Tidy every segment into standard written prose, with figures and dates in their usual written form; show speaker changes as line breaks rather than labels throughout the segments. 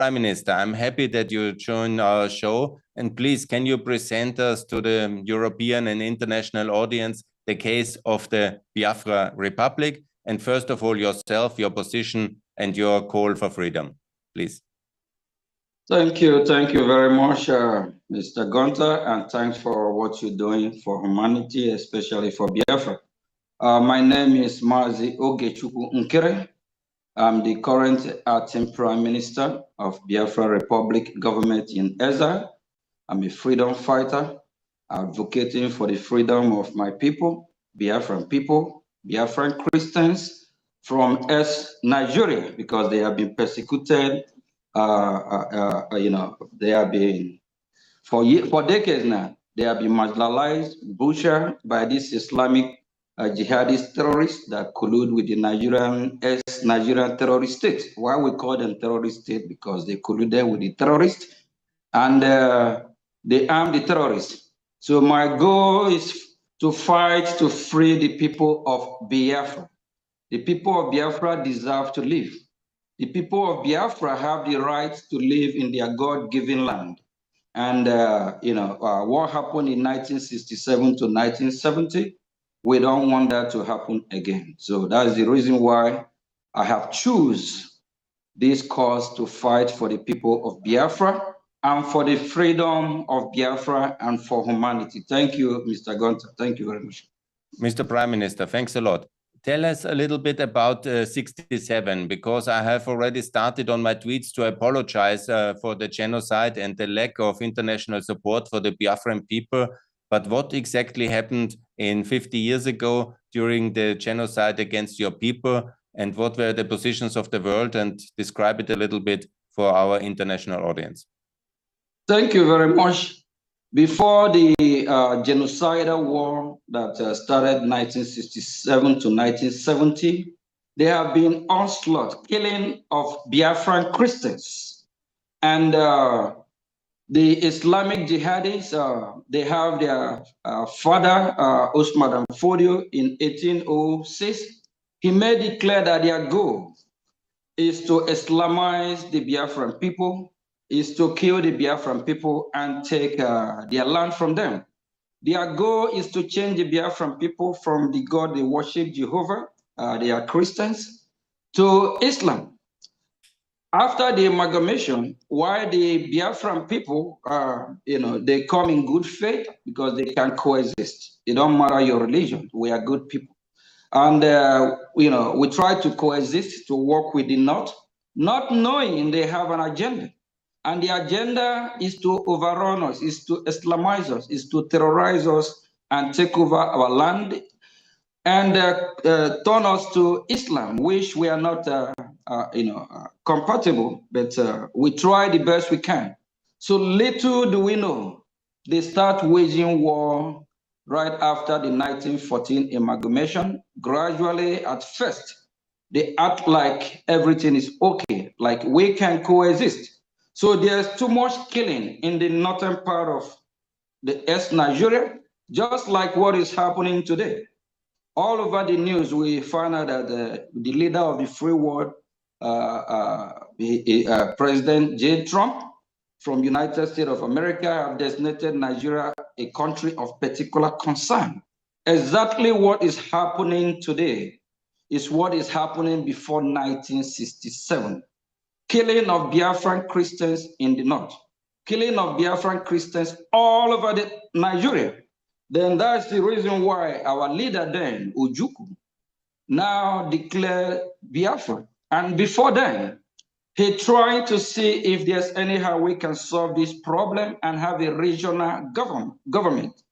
Prime Minister, I'm happy that you joined our show. And please, can you present us to the European and international audience the case of the Biafra Republic? And first of all, yourself, your position, and your call for freedom, please.
Thank you very much, Mr. Gunther, and thanks for what you're doing for humanity, especially for Biafra. My name is Mazi Ogechukwu NKERE. I'm the current acting Prime Minister of Biafra Republic government in exile. I'm a freedom fighter, advocating for the freedom of my people, Biafran Christians from Nigeria, because they have been persecuted. They have been for decades now. They have been marginalized, butchered by this Islamic jihadist terrorists that collude with the Nigerian terrorist state. Why we call them terrorist state? Because they colluded with the terrorists and they arm the terrorists. So my goal is to fight to free the people of Biafra. The people of Biafra deserve to live. The people of Biafra have the right to live in their God-given land. And what happened in 1967 to 1970, we don't want that to happen again. So that's the reason why I have chosen this cause to fight for the people of Biafra and for the freedom of Biafra and for humanity. Thank you, Mr. Gunther. Thank you very much.
Mr. Prime Minister, thanks a lot. Tell us a little bit about 67, because I have already started on my tweets to apologize for the genocide and the lack of international support for the Biafran people. But what exactly happened in 50 years ago during the genocide against your people, and what were the positions of the world, and describe it a little bit for our international audience?
Thank you very much. Before the genocidal war that started 1967 to 1970, there have been onslaught, killing of Biafran Christians. And the Islamic jihadists, they have their father, Osman Fodio, in 1806. He made it clear that their goal is to Islamize the Biafran people, is to kill the Biafran people and take their land from them. Their goal is to change the Biafran people from the God they worship, Jehovah, they are Christians, to Islam. After the amalgamation, why the Biafran people, they come in good faith because they can coexist. It don't matter your religion, we are good people. And, we try to coexist, to work with the North, not knowing they have an agenda. And the agenda is to overrun us, is to Islamize us, is to terrorize us and take over our land and turn us to Islam, which we are not, compatible, but we try the best we can. So little do we know, they start waging war right after the 1914 amalgamation. Gradually, at first, they act like everything is okay, like we can coexist. So there's too much killing in the northern part of the East Nigeria, just like what is happening today. All over the news, we find out that the leader of the free world, President J. Trump from United States of America, have designated Nigeria a country of particular concern. Exactly what is happening today is what is happening before 1967. Killing of Biafran Christians in the north, killing of Biafran Christians all over Nigeria. Then that's the reason why our leader then, Ojukwu, now declared Biafra. And before then, he tried to see if there's anyhow we can solve this problem and have a regional government,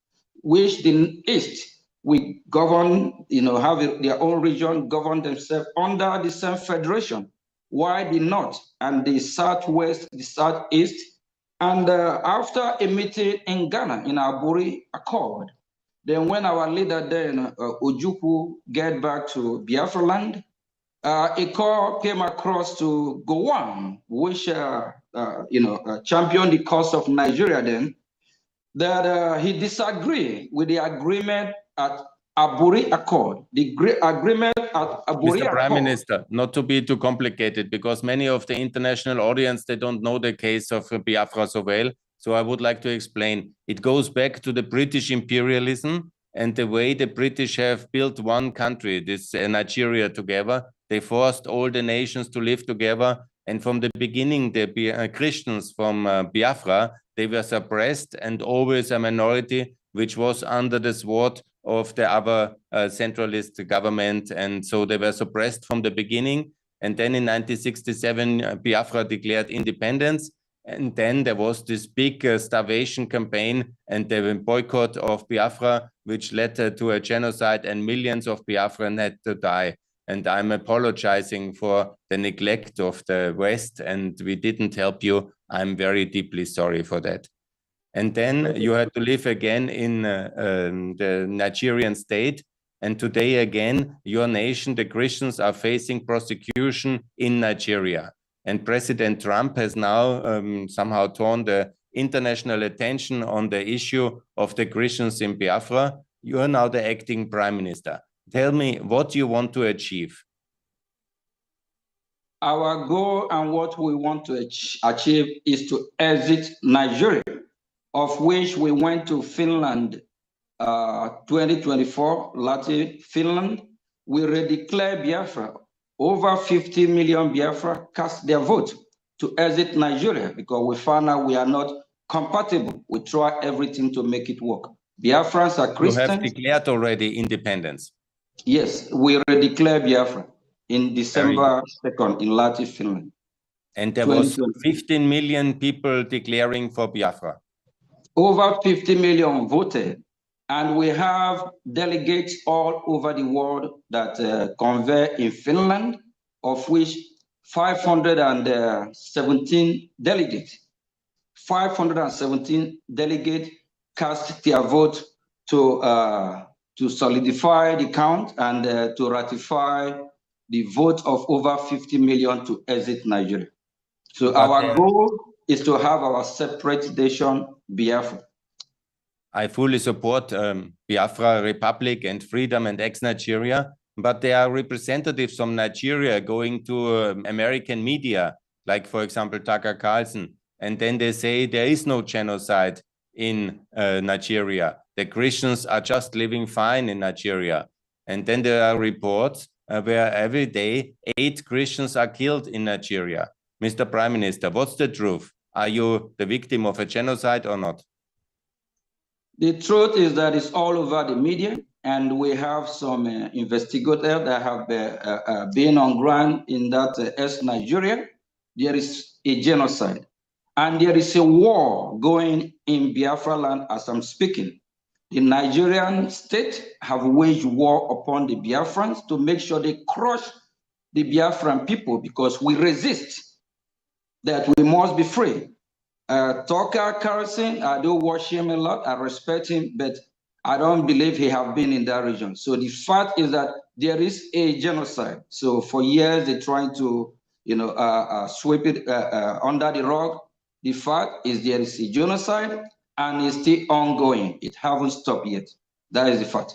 which the East we govern, have their own region, govern themselves under the same federation. Why the North and the Southwest, the Southeast? And after a meeting in Ghana, in Aburi Accord, then when our leader then, Ojukwu, get back to Biafra land, a call came across to Gowon, which, championed the cause of Nigeria then, that he disagreed with the agreement at Aburi Accord. The agreement at Aburi
Mr. Prime
Accord.
Minister, not to be too complicated, because many of the international audience, they don't know the case of Biafra so well. So I would like to explain. It goes back to the British imperialism and the way the British have built one country, this Nigeria, together. They forced all the nations to live together. And from the beginning, the Christians from Biafra, they were suppressed and always a minority, which was under the sword of the other centralist government. And so they were suppressed from the beginning. And then in 1967, Biafra declared independence. And then there was this big starvation campaign and the boycott of Biafra, which led to a genocide, and millions of Biafran had to die. And I'm apologizing for the neglect of the West, and we didn't help you. I'm very deeply sorry for that. And then you had to live again in the Nigerian state. And today again, your nation, the Christians, are facing prosecution in Nigeria. And President Trump has now somehow torn the international attention on the issue of the Christians in Biafra. You are now the acting prime minister. Tell me what you want to achieve.
Our goal and what we want to achieve is to exit Nigeria, of which we went to Finland 2024, Latin Finland. We redeclare Biafra. Over 50 million Biafra cast their vote to exit Nigeria because we found out we are not compatible. We try everything to make it work. Biafrans are Christians.
You have declared already independence.
Yes, we redeclare Biafra in December 2nd in Latin Finland.
And there was 15 million people declaring for Biafra.
Over 50 million voted. And we have delegates all over the world that convey in Finland, of which 517 delegates. 517 delegates cast their vote to solidify the count and to ratify the vote of over 50 million to exit Nigeria. So our goal is to have our separate nation, Biafra.
I fully support Biafra Republic and freedom and ex-Nigeria, but there are representatives from Nigeria going to American media, like, for example, Tucker Carlson, and then they say there is no genocide in Nigeria. The Christians are just living fine in Nigeria. And then there are reports where every day 8 Christians are killed in Nigeria. Mr. Prime Minister, what's the truth? Are you the victim of a genocide or not?
The truth is that it's all over the media, and we have some investigators that have been on ground in that ex-Nigeria. There is a genocide, and there is a war going in Biafra land as I'm speaking. The Nigerian state have waged war upon the Biafrans to make sure they crush the Biafran people because we resist that we must be free. Tucker Carlson, I do watch him a lot. I respect him, but I don't believe he have been in that region. So the fact is that there is a genocide. So for years they're trying to, sweep it under the rug. The fact is there is a genocide and it's still ongoing. It haven't stopped yet. That is the fact.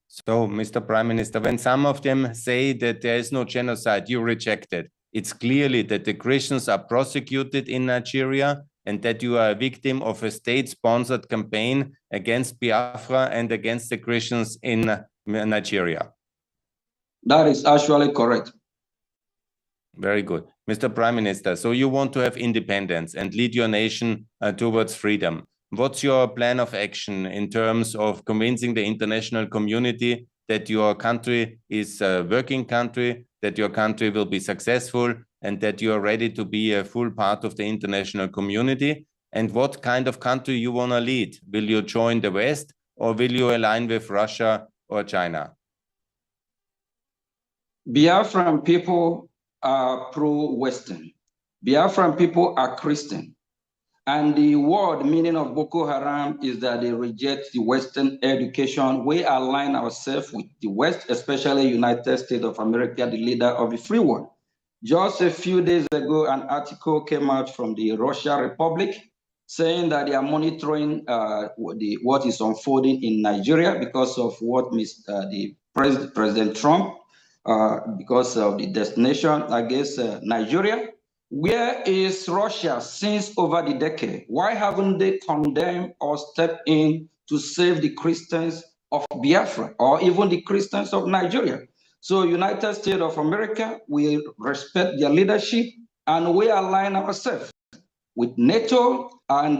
So, Mr. Prime Minister, when some of them say that there is no genocide, you reject it. It's clearly that the Christians are prosecuted in Nigeria and that you are a victim of a state-sponsored campaign against Biafra and against the Christians in Nigeria.
That is actually correct.
Very good. Mr. Prime Minister, so you want to have independence and lead your nation towards freedom. What's your plan of action in terms of convincing the international community that your country is a working country, that your country will be successful, and that you are ready to be a full part of the international community? And what kind of country you want to lead? Will you join the West, or will you align with Russia or China?
Biafran people are pro-Western. Biafran people are Christian. And the word meaning of Boko Haram is that they reject the Western education. We align ourselves with the West, especially United States of America, the leader of the free world. Just a few days ago, an article came out from the Russia Republic saying that they are monitoring what is unfolding in Nigeria because of what President Trump, because of the destination against Nigeria. Where is Russia since over the decade? Why haven't they condemned or stepped in to save the Christians of Biafra or even the Christians of Nigeria? So United States of America, we respect their leadership and we align ourselves with NATO, and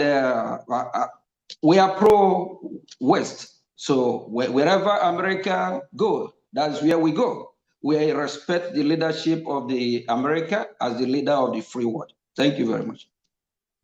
we are pro-West. So wherever America goes, that's where we go. We respect the leadership of the America as the leader of the free world. Thank you very much.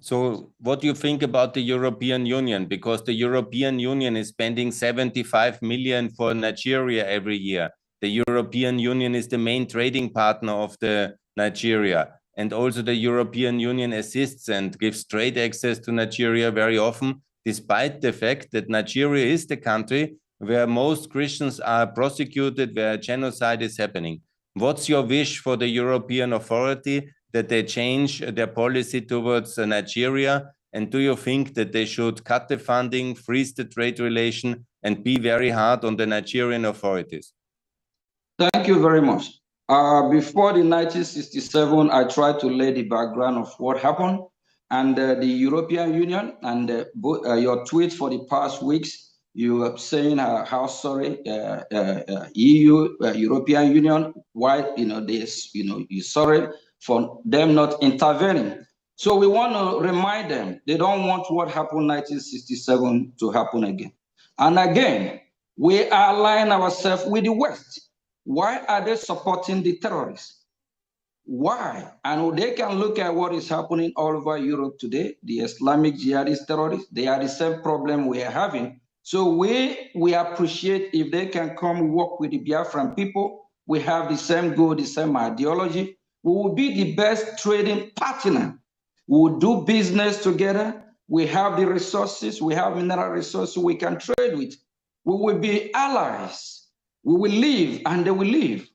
So what do you think about the European Union? Because the European Union is spending 75 million for Nigeria every year. The European Union is the main trading partner of the Nigeria. And also the European Union assists and gives trade access to Nigeria very often, despite the fact that Nigeria is the country where most Christians are prosecuted, where genocide is happening. What's your wish for the European authority that they change their policy towards Nigeria? And do you think that they should cut the funding, freeze the trade relation, and be very hard on the Nigerian authorities?
Thank you very much. Before the 1967, I tried to lay the background of what happened, and the European Union and your tweets for the past weeks, you are saying how sorry EU, European Union, why you're sorry for them not intervening. So we want to remind them they don't want what happened in 1967 to happen again. And again, we align ourselves with the West. Why are they supporting the terrorists? Why? And they can look at what is happening all over Europe today. The Islamic jihadist terrorists, they are the same problem we are having. So we appreciate if they can come work with the Biafran people. We have the same goal, the same ideology. We will be the best trading partner. We will do business together. We have the resources. We have mineral resources we can trade with. We will be allies. We will live and they will live.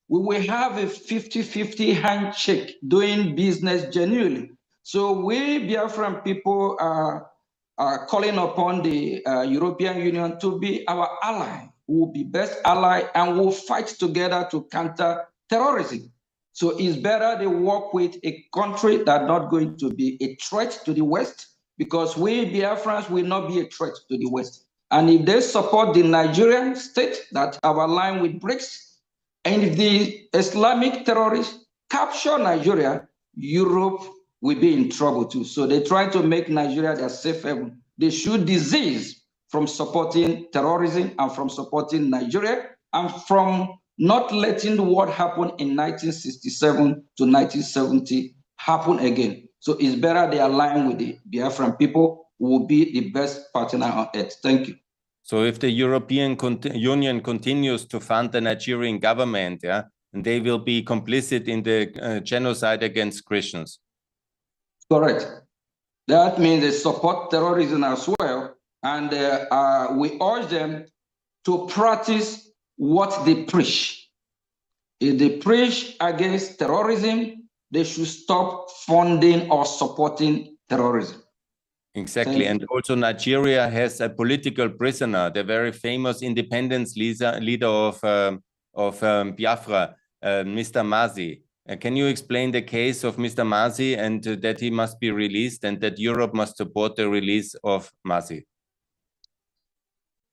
We will have a 50-50 handshake doing business genuinely. So we Biafran people are calling upon the European Union to be our ally. We will be best ally and we'll fight together to counter terrorism. So it's better they work with a country that's not going to be a threat to the West, because we Biafrans will not be a threat to the West. And if they support the Nigerian state that have aligned with BRICS, and if the Islamic terrorists capture Nigeria, Europe will be in trouble too. So they try to make Nigeria their safe haven. They should desist from supporting terrorism and from supporting Nigeria and from not letting what happened in 1967 to 1970 happen again. So it's better they align with the Biafran people, who will be the best partner on earth. Thank you.
So if the European Union continues to fund the Nigerian government, yeah, and they will be complicit in the genocide against Christians.
Correct. That means they support terrorism as well. And we urge them to practice what they preach. If they preach against terrorism, they should stop funding or supporting terrorism.
Exactly. And also Nigeria has a political prisoner, the very famous independence leader of Biafra, Mr. Mazi. Can you explain the case of Mr. Mazi and that he must be released and that Europe must support the release of Mazi?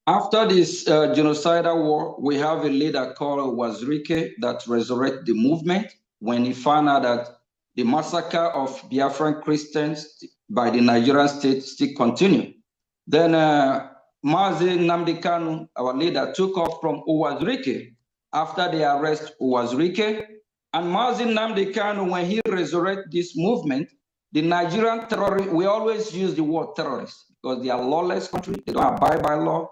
After this genocidal war, we have a leader called Wazirike that resurrected the movement when he found out that the massacre of Biafran Christians by the Nigerian state still continued. Then Mazi Nnamdi Kanu, our leader, took off from Wazirike after the arrest of Wazirike. And Mazi Nnamdi Kanu, when he resurrected this movement, the Nigerian terrorists, we always use the word terrorists because they are a lawless country, they don't abide by law.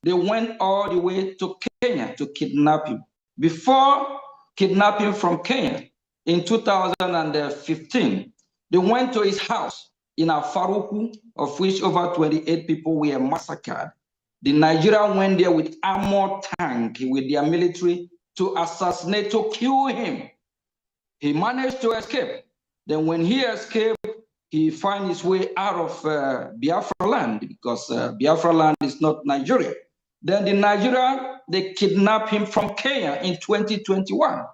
They went all the way to Kenya to kidnap him. Before kidnapping from Kenya in 2015, they went to his house in Afaruku, of which over 28 people were massacred. The Nigerians went there with armored tank, with their military, to assassinate, to kill him. He managed to escape. Then when he escaped, he finds his way out of Biafra land, because Biafra land is not Nigeria. Then the Nigeria, they kidnapped him from Kenya in 2021.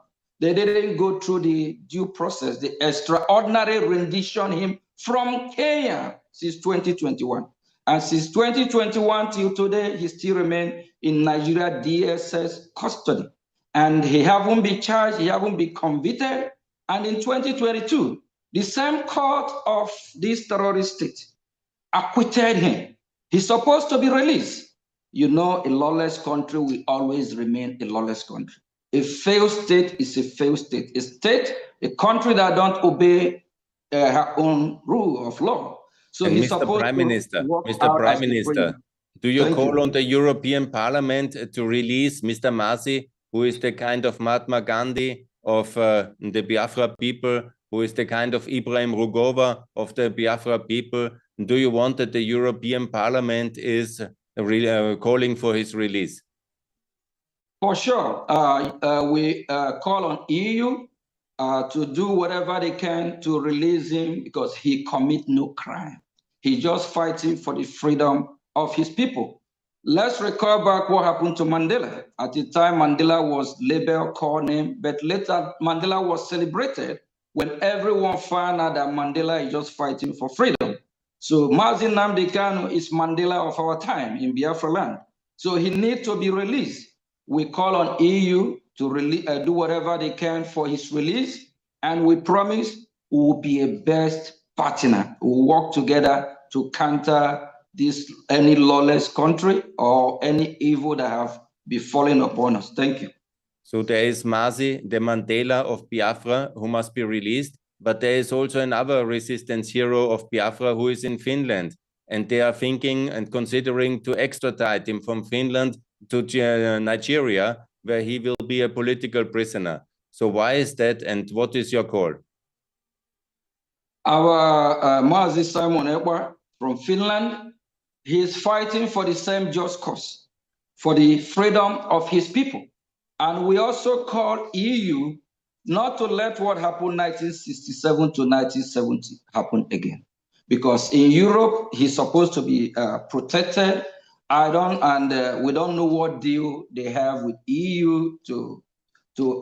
They didn't go through the due process, the extraordinary rendition him from Kenya since 2021. And since 2021 till today, he still remains in Nigeria DSS custody. And he haven't been charged, he haven't been convicted. And in 2022, the same court of this terrorist state acquitted him. He's supposed to be released. You know, a lawless country will always remain a lawless country. A failed state is a failed state. A country that don't obey her own rule of law. So
and
he's
Mr. Prime Minister, do you call on the European Parliament to release Mr. Masi, who is the kind of Mahatma Gandhi of the Biafra people, who is the kind of Ibrahim Rugova of the Biafra people? Do you want that the European Parliament is calling for his release?
For sure. We call on EU to do whatever they can to release him, because he commit no crime. He's just fighting for the freedom of his people. Let's recall back what happened to Mandela. At the time, Mandela was labeled, called name, but later Mandela was celebrated when everyone found out that Mandela is just fighting for freedom. So Mazi Nnamdi Kanu is Mandela of our time in Biafra land. So he needs to be released. We call on EU to do whatever they can for his release, and we promise we will be a best partner. We will work together to counter any lawless country or any evil that have befallen upon us. Thank you.
So there is Masi, the Mandela of Biafra, who must be released, but there is also another resistance hero of Biafra who is in Finland, and they are thinking and considering to extradite him from Finland to Nigeria, where he will be a political prisoner. So why is that, and what is your call?
Our Mazi Simon Ekpa from Finland, he is fighting for the same just cause, for the freedom of his people. And we also call EU not to let what happened 1967 to 1970 happen again. Because in Europe, he's supposed to be protected. We don't know what deal they have with EU to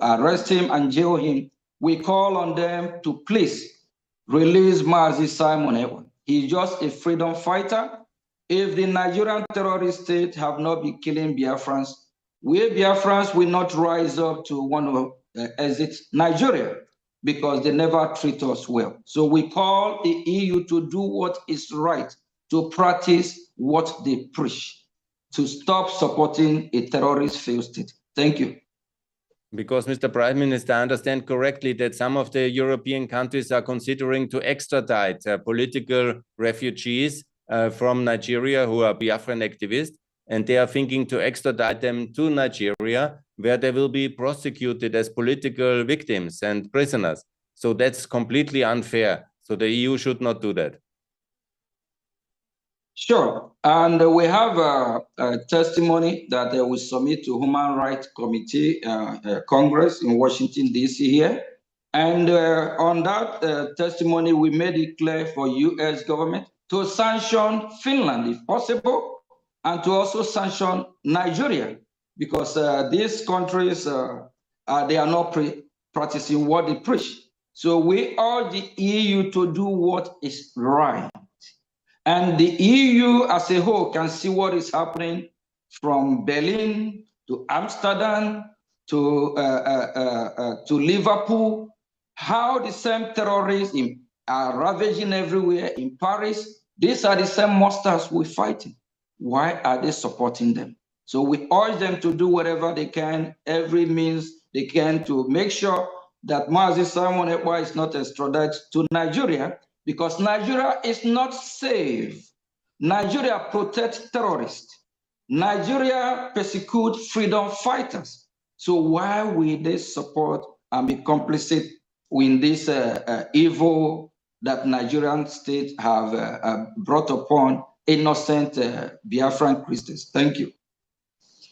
arrest him and jail him. We call on them to please release Mazi Simon Ekpa. He's just a freedom fighter. If the Nigerian terrorist state have not been killing Biafrans, we Biafrans will not rise up to want to exit Nigeria, because they never treat us well. So we call the EU to do what is right, to practice what they preach, to stop supporting a terrorist failed state. Thank you.
Because, Mr. Prime Minister, I understand correctly that some of the European countries are considering to extradite political refugees from Nigeria who are Biafran activists, and they are thinking to extradite them to Nigeria, where they will be prosecuted as political victims and prisoners. So that's completely unfair. So the EU should not do that.
Sure. And we have a testimony that they will submit to Human Rights Committee Congress in Washington, D.C. here. And on that testimony, we made it clear for U.S. government to sanction Finland, if possible, and to also sanction Nigeria, because these countries, they are not practicing what they preach. So we urge the EU to do what is right. And the EU as a whole can see what is happening from Berlin to Amsterdam to Liverpool, how the same terrorists are ravaging everywhere in Paris. These are the same monsters we're fighting. Why are they supporting them? So we urge them to do whatever they can, every means they can, to make sure that Mazi Simon Ekpa is not extradited to Nigeria, because Nigeria is not safe. Nigeria protects terrorists. Nigeria persecutes freedom fighters. So why will they support and be complicit in this evil that Nigerian state have brought upon innocent Biafran Christians? Thank you.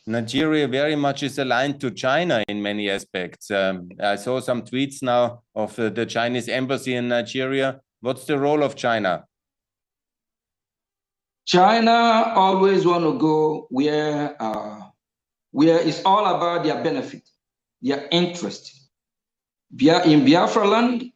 Nigeria very much is aligned to China in many aspects. I saw some tweets now of the Chinese embassy in Nigeria, What's the role of China?
China always want to go where it's all about their benefit, their interest. In Biafra land,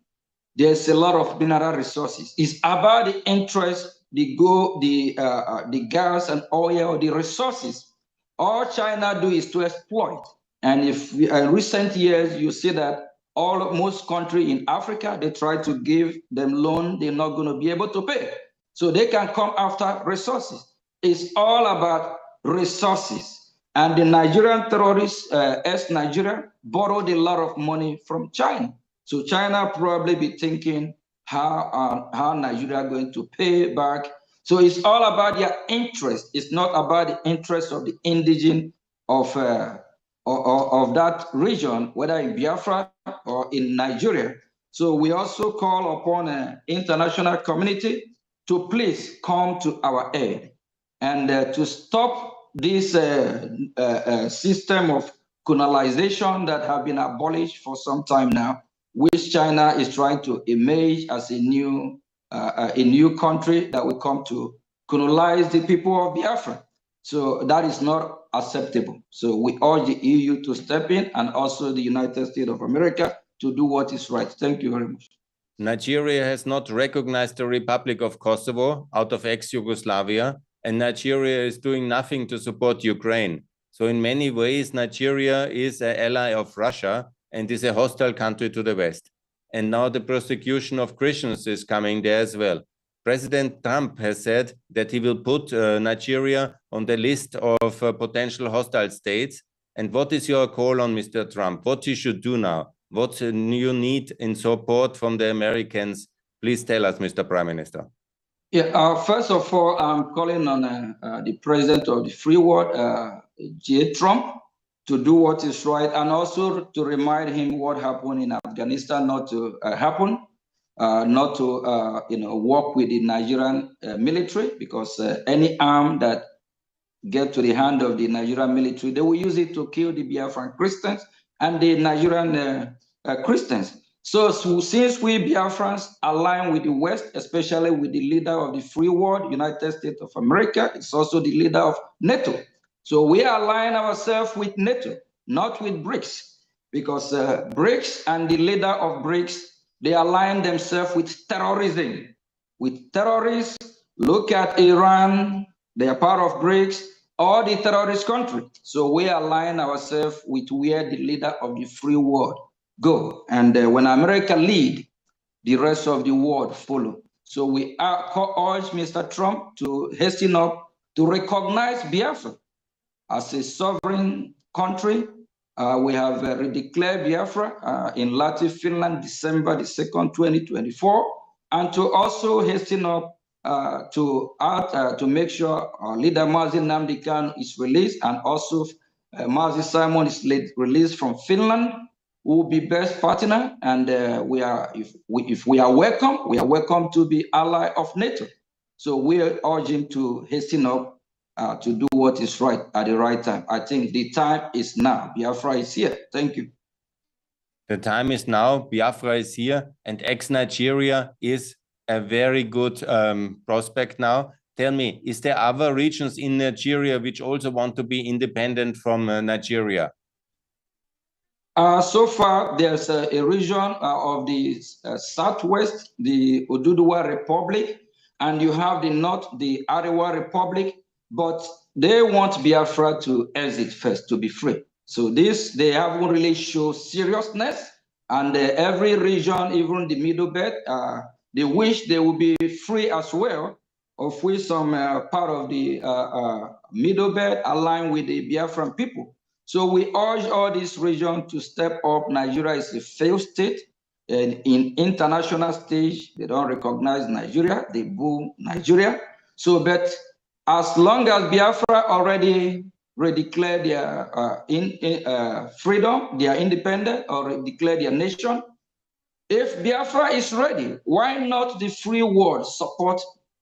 there's a lot of mineral resources. It's about the interest, the gold, the gas and oil, the resources. All China do is to exploit. And if in recent years, you see that most countries in Africa, they try to give them loan, they're not going to be able to pay. So they can come after resources. It's all about resources. And the Nigerian terrorists, ex-Nigeria, borrowed a lot of money from China. So China probably be thinking how Nigeria going to pay back. So it's all about their interest. It's not about the interest of the indigenous of that region, whether in Biafra or in Nigeria. So we also call upon an international community to please come to our aid and to stop this system of colonization that have been abolished for some time now, which China is trying to emerge as a new country that will come to colonize the people of Biafra. So that is not acceptable. So we urge the EU to step in and also the United States of America to do what is right. Thank you very much.
Nigeria has not recognized the Republic of Kosovo out of ex-Yugoslavia, and Nigeria is doing nothing to support Ukraine. So in many ways, Nigeria is an ally of Russia and is a hostile country to the West. And now the persecution of Christians is coming there as well. President Trump has said that he will put Nigeria on the list of potential hostile states. And what is your call on Mr. Trump? What he should do now? What you need in support from the Americans? Please tell us, Mr. Prime Minister.
Yeah, first of all, I'm calling on the president of the free world, J. Trump, to do what is right, and also to remind him what happened in Afghanistan not to happen, not to work with the Nigerian military, because any arm that get to the hand of the Nigerian military, they will use it to kill the Biafran Christians and the Nigerian Christians. So since we Biafrans align with the West, especially with the leader of the free world, United States of America, it's also the leader of NATO. So we align ourselves with NATO, not with BRICS, because BRICS and the leader of BRICS, they align themselves with terrorism. With terrorists, look at Iran, they are part of BRICS, or the terrorist country. So we align ourselves with where the leader of the free world go. And when America lead, the rest of the world follow. So we urge Mr. Trump to hasten up to recognize Biafra as a sovereign country. We have redeclared Biafra in Latin Finland, December the 2nd, 2024, and to also hasten up to make sure leader Mazi Nnamdi Kanu is released, and also Mazi Simon is released from Finland, who will be best partner. And if we are welcome to be ally of NATO. So we urge him to hasten up to do what is right at the right time. I think the time is now. Biafra is here. Thank you.
The time is now. Biafra is here, and ex-Nigeria is a very good prospect now. Tell me, is there other regions in Nigeria which also want to be independent from Nigeria?
So far, there's a region of the southwest, the Oduduwa Republic, and you have the north, the Arewa Republic, but they want Biafra to exit first, to be free. So they haven't really shown seriousness, and every region, even the Middle Belt, they wish they would be free as well, of which some part of the Middle Belt align with the Biafran people. So we urge all these regions to step up. Nigeria is a failed state. And in international stage, they don't recognize Nigeria, they boo Nigeria. So, but as long as Biafra already declared their freedom, their independence, or declare their nation, if Biafra is ready, why not the free world support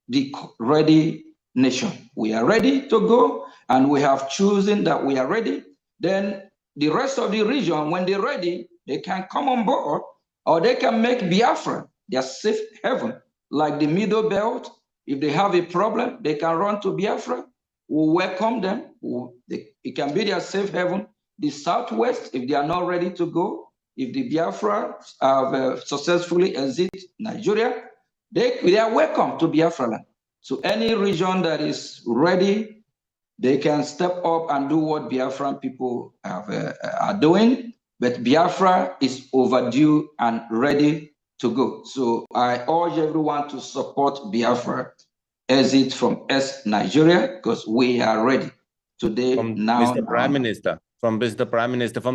the ready nation? We are ready to go, and we have chosen that we are ready. Then the rest of the region, when they're ready, they can come on board, or they can make Biafra their safe haven. like the Middle Belt. If they have a problem, they can run to Biafra. We'll welcome them. It can be their safe haven. The Southwest, if they are not ready to go, if the Biafra have successfully exit Nigeria, they are welcome to Biafra land. So any region that is ready, they can step up and do what Biafran people are doing. But Biafra is overdue and ready to go. So I urge everyone to support Biafra exit from Nigeria, because we are ready today.
Mr. Prime Minister, from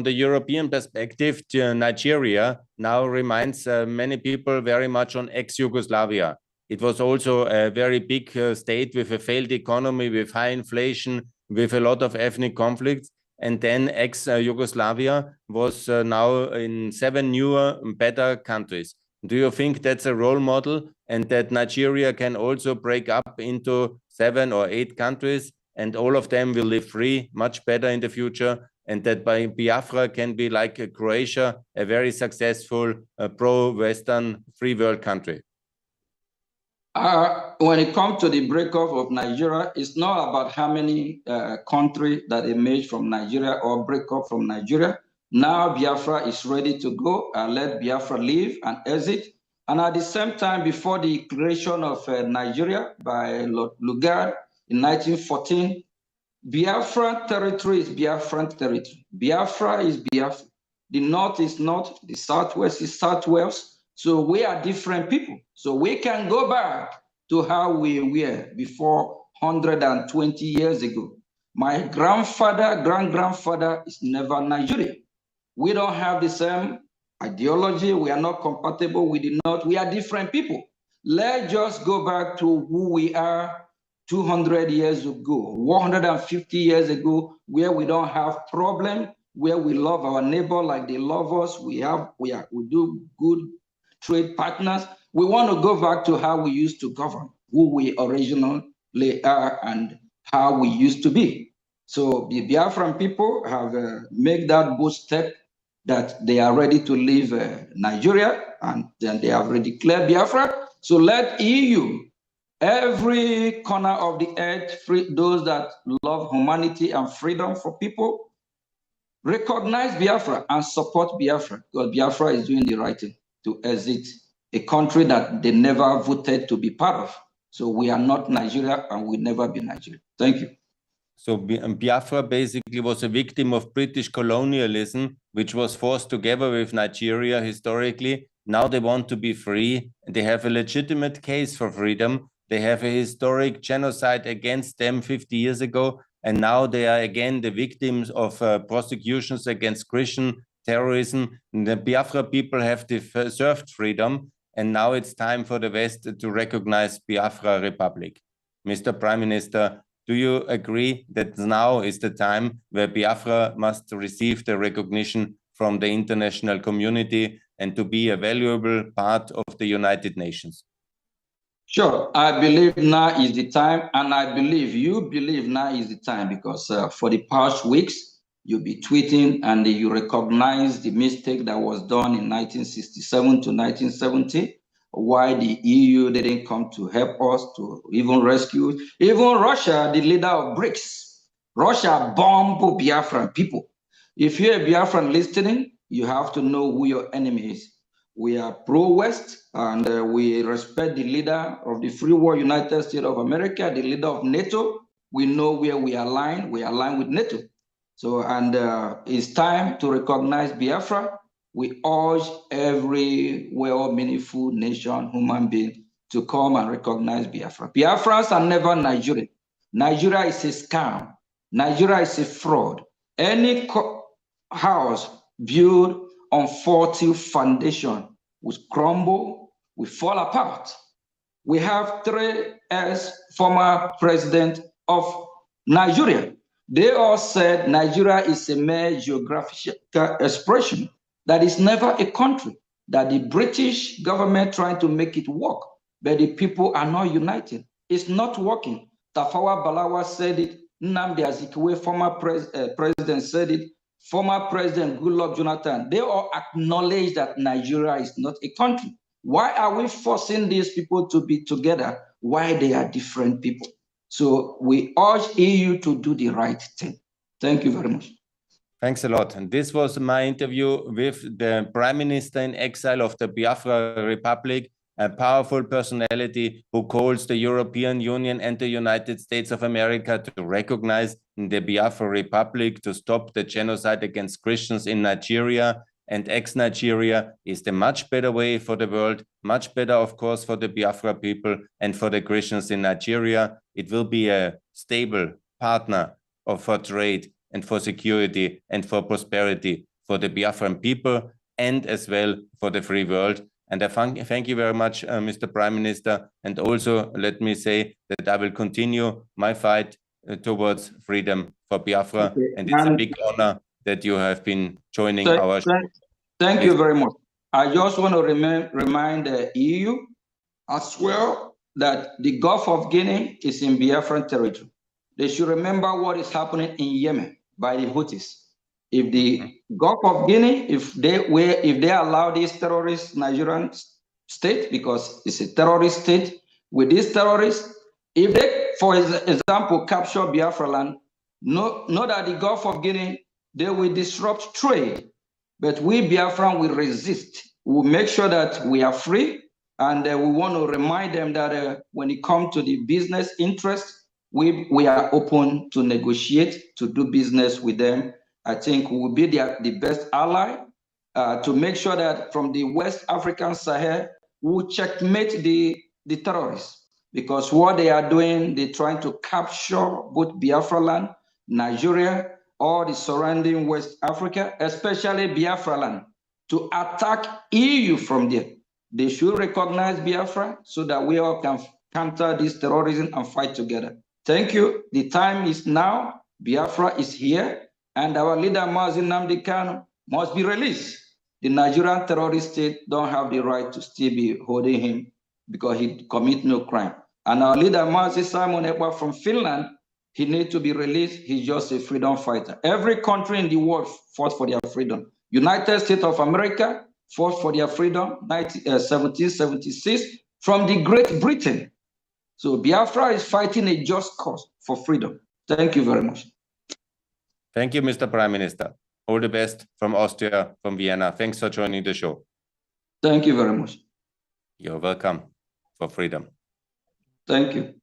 the European perspective, Nigeria now reminds many people very much on ex-Yugoslavia. It was also a very big state with a failed economy, with high inflation, with a lot of ethnic conflicts. And then ex-Yugoslavia was now in 7 newer, better countries. Do you think that's a role model, and that Nigeria can also break up into 7 or 8 countries, and all of them will live free, much better in the future, and that by Biafra can be like Croatia, a very successful pro-Western free world country?
When it comes to the breakup of Nigeria, it's not about how many countries that emerge from Nigeria or break up from Nigeria. Now Biafra is ready to go and let Biafra leave and exit. And at the same time, before the creation of Nigeria by Lord Lugard in 1914, Biafran territory is Biafran territory. Biafra is Biafra. The North is North, the Southwest is Southwest. So we are different people. So we can go back to how we were before 120 years ago. My grandfather, grand-grandfather is never Nigerian. We don't have the same ideology. We are not compatible with the North. We are different people. Let's just go back to who we are 200 years ago, 150 years ago, where we don't have problem, where we love our neighbor like they love us. We do good trade partners. We want to go back to how we used to govern, who we originally are and how we used to be. So the Biafran people have made that bold step that they are ready to leave Nigeria, and then they have already declared Biafra. So let EU, every corner of the earth, those that love humanity and freedom for people, recognize Biafra and support Biafra, because Biafra is doing the right thing to exit a country that they never voted to be part of. So we are not Nigeria and will never be Nigeria. Thank you.
So Biafra basically was a victim of British colonialism, which was forced together with Nigeria historically. Now they want to be free. They have a legitimate case for freedom. They have a historic genocide against them 50 years ago. And now they are again the victims of prosecutions against Christian terrorism. And the Biafra people have deserved freedom. And now it's time for the West to recognize Biafra Republic. Mr. Prime Minister, do you agree that now is the time where Biafra must receive the recognition from the international community and to be a valuable part of the United Nations?
Sure, I believe now is the time, and I believe you believe now is the time, because for the past weeks, you'll be tweeting and you recognize the mistake that was done in 1967 to 1970, why the EU didn't come to help us to even rescue. Even Russia, the leader of BRICS, Russia bombed Biafran people. If you're a Biafran listening, you have to know who your enemy is. We are pro-West, and we respect the leader of the free world United States of America, the leader of NATO. We know where we align. We align with NATO. So, and it's time to recognize Biafra. We urge every well-meaningful nation, human being, to come and recognize Biafra. Biafrans are never Nigerian. Nigeria is a scam. Nigeria is a fraud. Any house built on faulty foundation will crumble, will fall apart. We have 3 former presidents of Nigeria. They all said Nigeria is a mere geographical expression, that is never a country, that the British government trying to make it work, but the people are not united. It's not working. Tafawa Balewa said it, Nnamdi Azikiwe, former president, said it, former President Goodluck Jonathan. They all acknowledge that Nigeria is not a country. Why are we forcing these people to be together? Why they are different people? So we urge EU to do the right thing. Thank you very much.
Thanks a lot. And this was my interview with the Prime Minister in exile of the Biafra Republic, a powerful personality who calls the European Union and the United States of America to recognize the Biafra Republic, to stop the genocide against Christians in Nigeria. And ex-Nigeria is the much better way for the world, much better, of course, for the Biafra people and for the Christians in Nigeria. It will be a stable partner for trade and for security and for prosperity for the Biafran people and as well for the free world. And I thank you very much, Mr. Prime Minister. And also let me say that I will continue my fight towards freedom for Biafra. Okay. And it's a big honor that you have been joining our show.
Thank you very much. I just want to remind the EU as well that the Gulf of Guinea is in Biafran territory. They should remember what is happening in Yemen by the Houthis. If the Gulf of Guinea, if they allow this terrorist Nigerian state, because it's a terrorist state, with these terrorists, if they, for example, capture Biafra land, know that the Gulf of Guinea, they will disrupt trade. But we Biafran will resist. We will make sure that we are free. And we want to remind them that when it comes to the business interest, we are open to negotiate, to do business with them. I think we will be the best ally to make sure that from the West African Sahel, we will checkmate the terrorists. Because what they are doing, they're trying to capture both Biafra land, Nigeria, or the surrounding West Africa, especially Biafra land, to attack EU from there. They should recognize Biafra so that we all can counter this terrorism and fight together. Thank you. The time is now. Biafra is here, and our leader, Mazi Nnamdi Kanu, must be released. The Nigerian terrorist state don't have the right to still be holding him because he commit no crime. And our leader, Mazi Simon Ekpa from Finland, he needs to be released. He's just a freedom fighter. Every country in the world fought for their freedom. United States of America fought for their freedom, 1776, from the Great Britain. So Biafra is fighting a just cause for freedom. Thank you very much.
Thank you, Mr. Prime Minister. All the best from Austria, from Vienna. Thanks for joining the show.
Thank you very much.
You're welcome for freedom.
Thank you.